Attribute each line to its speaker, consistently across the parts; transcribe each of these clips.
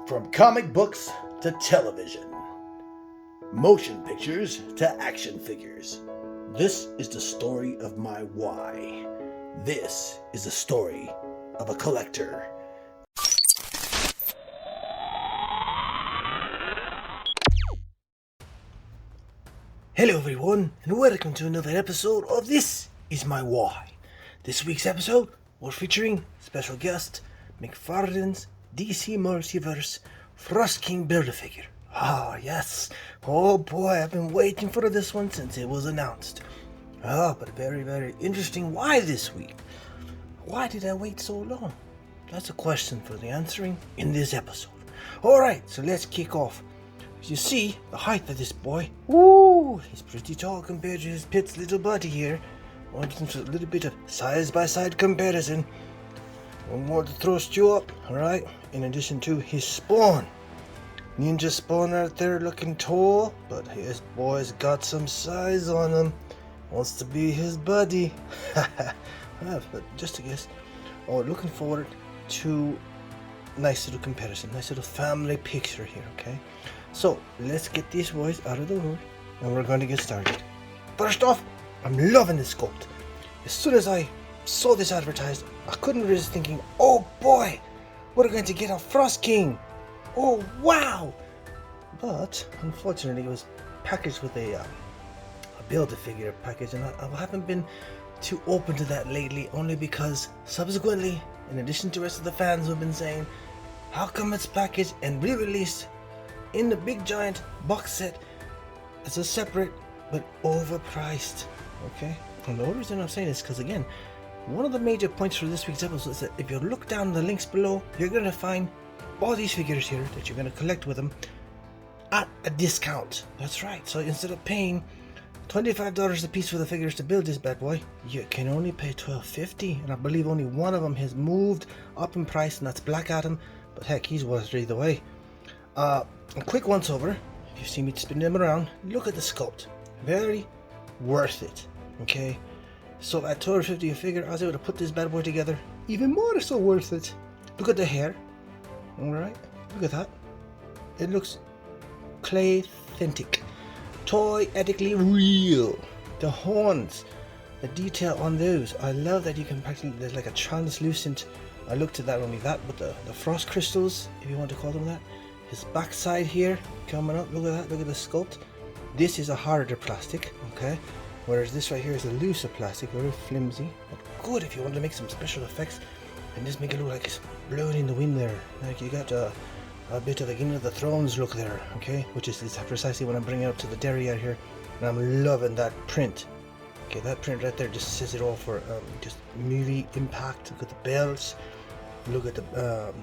Speaker 1: From comic books to television, motion pictures to action figures, this is the story of my why. This is the story of a collector. Hello everyone, and welcome to another episode of This Is My Why. This week's episode, we're featuring special guest McFarlane's DC Multiverse Frost King Build-A-Figure. Ah, yes. Oh boy, I've been waiting for this one since it was announced. But very, very interesting. Why this week? Why did I wait so long? That's a question for the answering in this episode. Alright, so let's kick off. As you see, the height of this boy, woo, he's pretty tall compared to his pit's little buddy here. I want a little bit of side-by-side comparison. One more to throw Stew up, alright? In addition to his spawn. Ninja spawn right there looking tall, but his boy's got some size on him. Wants to be his buddy. But just a guess. Oh, looking forward to nice little comparison, nice little family picture here, okay? So, let's get these boys out of the way, and we're going to get started. First off, I'm loving this sculpt. As soon as I saw this advertised, I couldn't resist thinking, oh boy, we're going to get a Frost King. Oh wow! But unfortunately, it was packaged with a Build-A-Figure package, and I haven't been too open to that lately, only because subsequently, in addition to the rest of the fans who have been saying, how come it's packaged and re-released in the big giant box set as a separate but overpriced? Okay, and the only reason I'm saying this is because, again, one of the major points for this week's episode is that if you look down the links below, you're going to find all these figures here that you're going to collect with them at a discount. That's right. So instead of paying $25 a piece for the figures to build this bad boy, you can only pay $12.50, and I believe only one of them has moved up in price, and that's Black Adam, but heck, he's worth it either way. A quick once over, if you see me spin them around, look at the sculpt. Very worth it. Okay, so at $12.50 a figure, I was able to put this bad boy together. Even more so worth it. Look at the hair. Alright, look at that. It looks clay-thentic, toy-ethically real. The horns, the detail on those, I love that you can practically, there's like a translucent, I looked at that only that, but the frost crystals, if you want to call them that. His backside here, coming up, look at that, look at the sculpt. This is a harder plastic, okay? Whereas this right here is a looser plastic, very flimsy, but good if you want to make some special effects and just make it look like it's blowing in the wind there. Like you got a bit of a Game of the Thrones look there, okay? Which is precisely what I'm bringing up to the dairy out here. And I'm loving that print. Okay, that print right there just says it all for just movie impact. Look at the belts. Look at the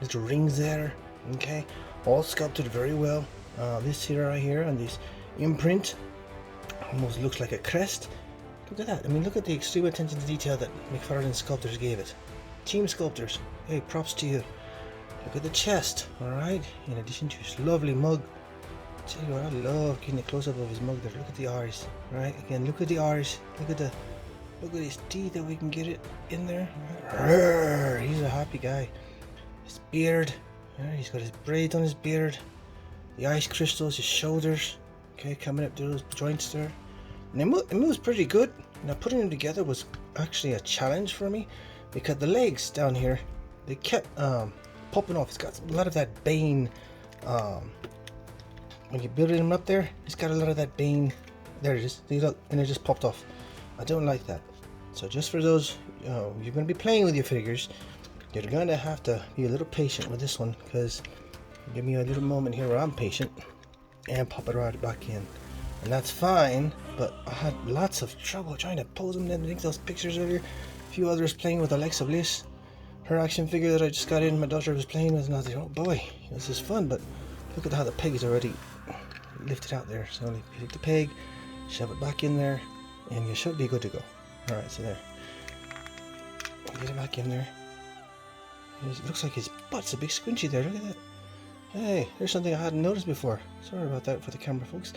Speaker 1: little rings there, okay? All sculpted very well. This here right here and this imprint almost looks like a crest. Look at that. I mean, look at the extreme attention to detail that McFarlane sculptors gave it. Team sculptors, hey, props to you. Look at the chest, alright? In addition to his lovely mug. Tell you what, I love getting a close-up of his mug there. Look at the eyes, right? Again, look at the eyes. Look at his teeth, that we can get it in there. Rrr, he's a happy guy. His beard, he's got his braids on his beard. The ice crystals, his shoulders, okay, coming up to those joints there. And it moves pretty good. Now, putting them together was actually a challenge for me, because the legs down here, they kept popping off. It's got a lot of that Bane, when you build him up there, it's got a lot of that Bane. There it is. See, look, and it just popped off. I don't like that. So just for those, you're going to be playing with your figures, you're going to have to be a little patient with this one, because give me a little moment here where I'm patient and pop it right back in. And that's fine, but I had lots of trouble trying to pose them. I think those pictures earlier, a few others playing with Alexa Bliss, her action figure that I just got in, my daughter was playing with, and I was like, oh boy, this is fun. But look at how the peg is already lifted out there. So you take the peg, shove it back in there, and you should be good to go. Alright, so there, get it back in there. It looks like his butt's a big squinchy there. Look at that. Hey, there's something I hadn't noticed before. Sorry about that for the camera, folks.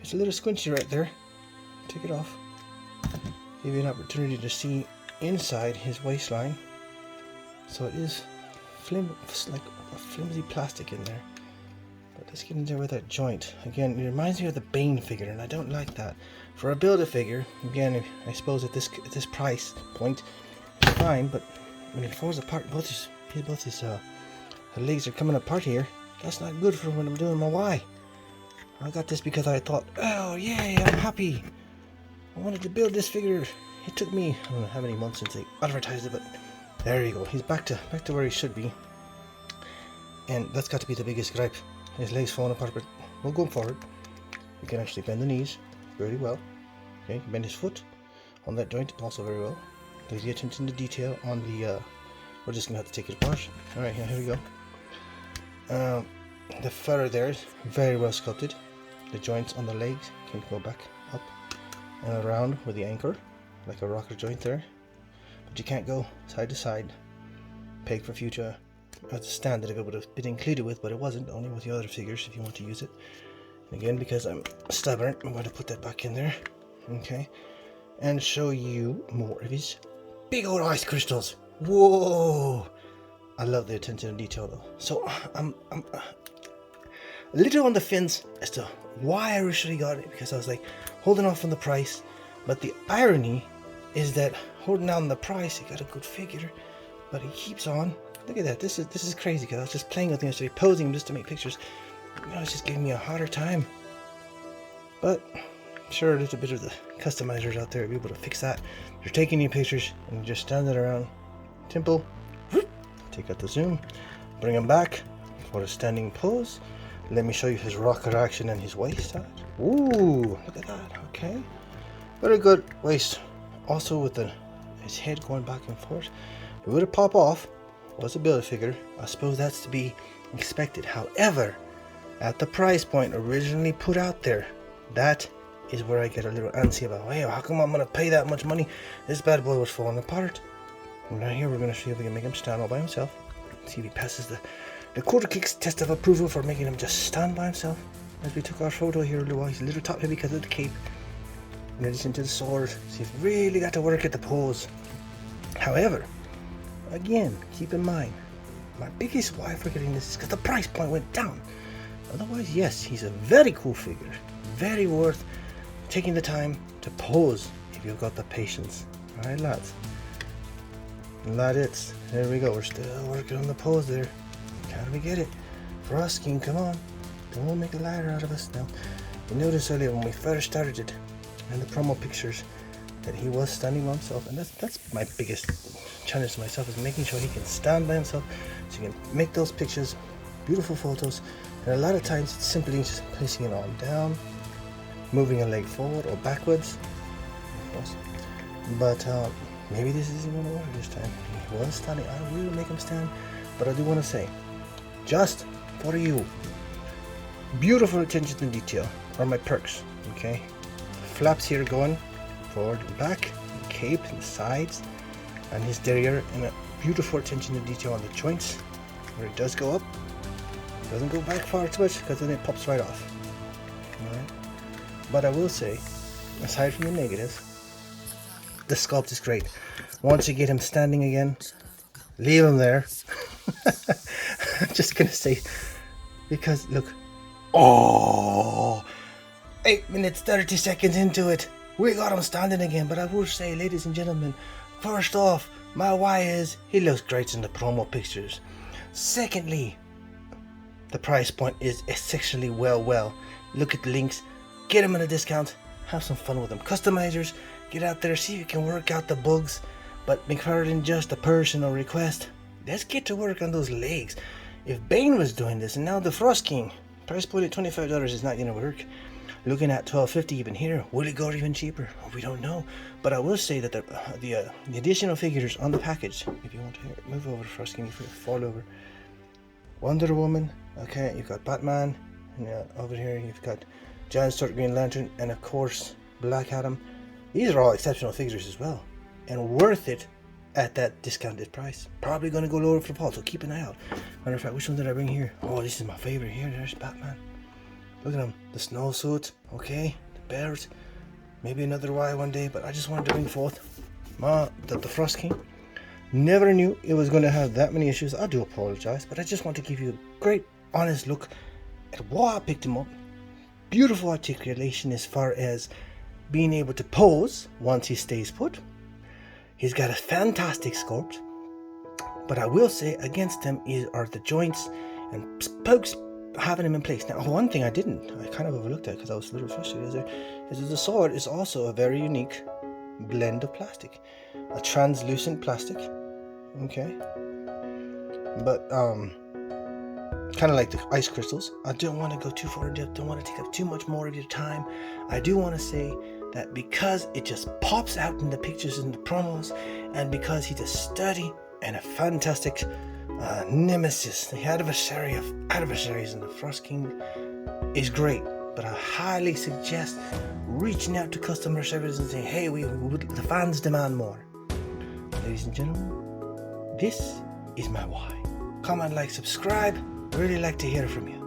Speaker 1: It's a little squinchy right there. Take it off. Give you an opportunity to see inside his waistline. So it is like a flimsy plastic in there. But let's get in there with that joint. Again, it reminds me of the Bane figure, and I don't like that. For a Build-A-Figure, again, I suppose at this price point, it's fine, but when it falls apart, both his legs are coming apart here. That's not good for when I'm doing my Y. I got this because I thought, oh yay, I'm happy. I wanted to build this figure. It took me, I don't know how many months since they advertised it, but there you go. He's back to where he should be. And that's got to be the biggest gripe. His legs falling apart, but we'll go forward. You can actually bend the knees very well. Okay, bend his foot on that joint also very well. There's the attention to detail on the, we're just gonna have to take it apart. Alright, here we go. The fur there is very well sculpted. The joints on the legs can go back up and around with the anchor, like a rocker joint there. But you can't go side to side. Peg for future. That's a stand that it would have been included with, but it wasn't, only with the other figures if you want to use it. And again, because I'm stubborn, I'm going to put that back in there. Okay. And show you more of his big old ice crystals. Whoa! I love the attention to detail though. So I'm a little on the fence as to why I originally got it, because I was like holding off on the price. But the irony is that holding down the price, he got a good figure, but he keeps on. Look at that. This is crazy, because I was just playing with him yesterday, posing him just to make pictures. Now it's just giving me a harder time. But sure, a little bit of the customizers out there will be able to fix that. You're taking your pictures and you're just standing around. Simple. Take out the zoom, bring him back for a standing pose. Let me show you his rocker action and his waist. Ooh, look at that. Okay, very good waist. Also with his head going back and forth. It would have popped off. Was a Build-A-Figure. I suppose that's to be expected. However, at the price point originally put out there, that is where I get a little antsy about, hey, how come I'm going to pay that much money? This bad boy was falling apart. And right here, we're going to see if we can make him stand all by himself. See if he passes the quarter kicks test of approval for making him just stand by himself. As we took our photo here a little while, he's a little top heavy because of the cape. In addition to the sword, so he's really got to work at the pose. However, again, keep in mind, my biggest why for getting this is because the price point went down. Otherwise, yes, he's a very cool figure. Very worth taking the time to pose if you've got the patience. Alright, lads. Lads, there we go. We're still working on the pose there. Can we get it? Frosking, come on. Don't make a liar out of us now. You noticed earlier when we first started it, and the promo pictures, that he was standing by himself, and that's my biggest challenge to myself, is making sure he can stand by himself so he can make those pictures, beautiful photos. And a lot of times it's simply just placing an arm down, moving a leg forward or backwards, but maybe this isn't going to work this time. He was standing. I will make him stand, but I do want to say, just for you, beautiful attention to detail are my perks. Okay, flaps here going forward and back, the cape and the sides, and his derriere, and a beautiful attention to detail on the joints where it does go up. It doesn't go back far too much because then it pops right off. Alright, but I will say, aside from the negatives, the sculpt is great. Once you get him standing again, leave him there. I'm just gonna say, because look, oh, 8 minutes 30 seconds into it, we got him standing again. But I will say, ladies and gentlemen, first off, my why is he looks great in the promo pictures. Secondly, the price point is exceptionally well. Look at the links, get him at a discount, have some fun with them. Customizers, get out there, see if you can work out the bugs. But McFarlane, just a personal request, let's get to work on those legs. If Bane was doing this, and now the Frost King, price point at $25 is not gonna work. Looking at $12.50 even here. Will it go even cheaper? We don't know. But I will say that the additional figures on the package, if you want to move over Frost King before you fall over. Wonder Woman, okay, you've got Batman, and over here you've got Giant Stewart, Green Lantern, and of course Black Adam. These are all exceptional figures as well, and worth it at that discounted price. Probably going to go lower for the fall, so keep an eye out. Matter of fact, which one did I bring here? Oh, this is my favorite here. There's Batman. Look at him, the snowsuit, okay, the bears. Maybe another Y one day, but I just wanted to bring forth the Frost King. Never knew it was going to have that many issues. I do apologize, but I just want to give you a great, honest look at why I picked him up. Beautiful articulation as far as being able to pose once he stays put. He's got a fantastic sculpt, but I will say against him are the joints and spokes having him in place. Now, one thing I kind of overlooked that because I was a little frustrated is that the sword is also a very unique blend of plastic, a translucent plastic, okay, but kind of like the ice crystals. I don't want to go too far in depth, don't want to take up too much more of your time. I do want to say that because it just pops out in the pictures and the promos, and because he's a sturdy and a fantastic nemesis, the adversary of adversaries, and the Frost King is great. But I highly suggest reaching out to customer service and saying, hey, the fans demand more. Ladies and gentlemen, this is my why. Comment, like, subscribe. Really like to hear from you.